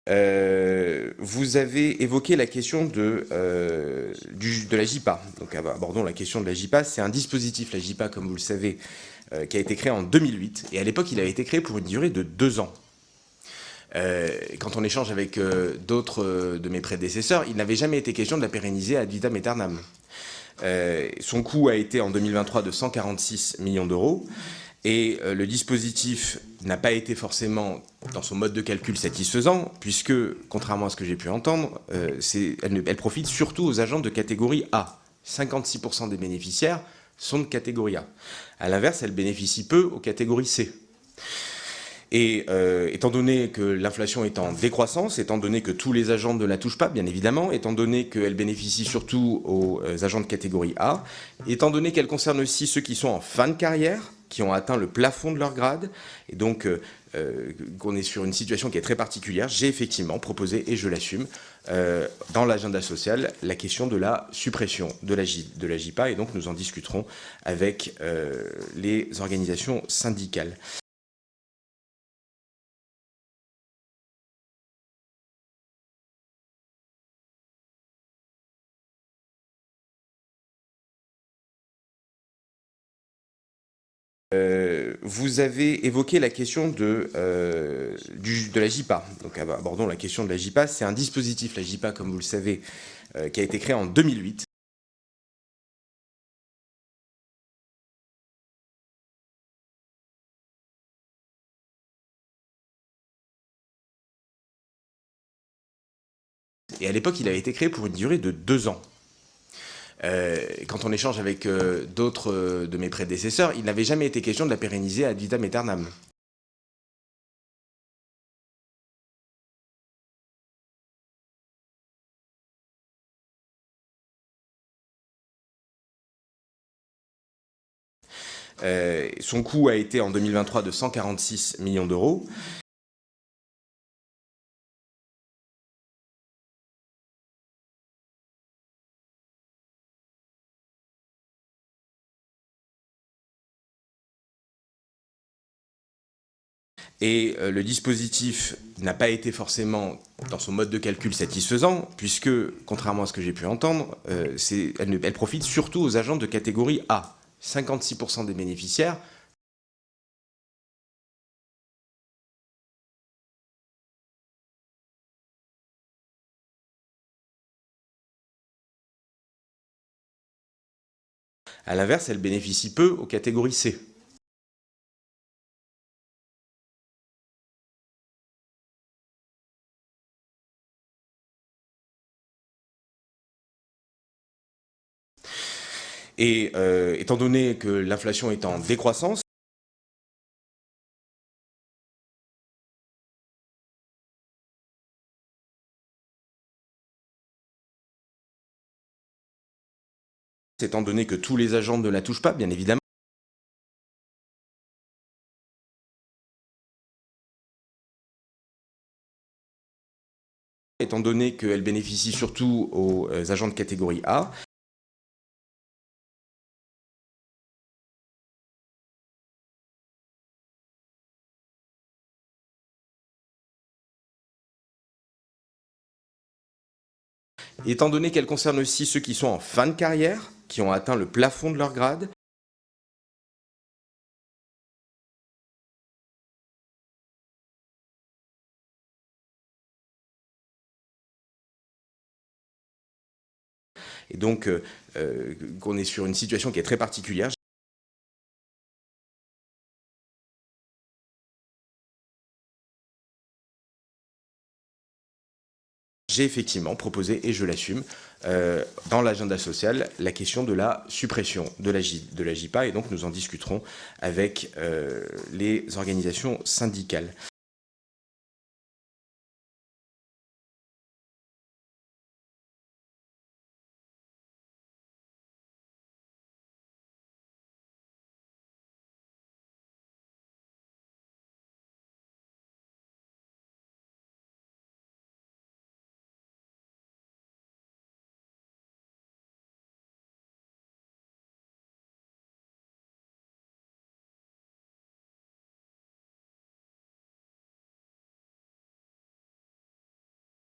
Vous avez évoqué la question de la JIPA. Donc abordons la question de la JIPA. C'est un dispositif, la JIPA, comme vous le savez, qui a été créé en 2008. Et à l'époque, il a été créé pour une durée de 2 ans. Quand on échange avec d'autres de mes prédécesseurs, il n'avait jamais été question de la pérenniser ad vitam aeternam. Son coût a été en 2023 de 146 millions d'euros. Et le dispositif n'a pas été forcément, dans son mode de calcul, satisfaisant, puisque, contrairement à ce que j'ai pu entendre, elle profite surtout aux agents de catégorie A. 56% des bénéficiaires sont de catégorie A. À l'inverse, elle bénéficie peu aux catégories C. Et étant donné que l'inflation est en décroissance, étant donné que tous les agents ne la touchent pas, bien évidemment, étant donné qu'elle bénéficie surtout aux agents de catégorie A, étant donné qu'elle concerne aussi ceux qui sont en fin de carrière, qui ont atteint le plafond de leur grade, et donc qu'on est sur une situation qui est très particulière, j'ai effectivement proposé, et je l'assume, dans l'agenda social, la question de la suppression de la JIPA, et donc nous en discuterons avec les organisations syndicales. Vous avez évoqué la question de la JIPA. Donc abordons la question de la JIPA. C'est un dispositif, la JIPA, comme vous le savez, qui a été créé en 2008. Et à l'époque, il avait été créé pour une durée de 2 ans. Quand on échange avec d'autres de mes prédécesseurs, il n'avait jamais été question de la pérenniser ad vitam aeternam. Son coût a été en 2023 de 146 millions d'euros. Et le dispositif n'a pas été forcément, dans son mode de calcul, satisfaisant, puisque, contrairement à ce que j'ai pu entendre, elle profite surtout aux agents de catégorie A. 56% des bénéficiaires À l'inverse, elle bénéficie peu aux catégories C. Et étant donné que l'inflation est en décroissance, étant donné que tous les agents ne la touchent pas, bien évidemment, étant donné qu'elle bénéficie surtout aux agents de catégorie A, étant donné qu'elle concerne aussi ceux qui sont en fin de carrière, qui ont atteint le plafond de leur grade, et donc qu'on est sur une situation qui est très particulière. J'ai effectivement proposé, et je l'assume, dans l'agenda social, la question de la suppression de la JIPA, et donc nous en discuterons avec les organisations syndicales.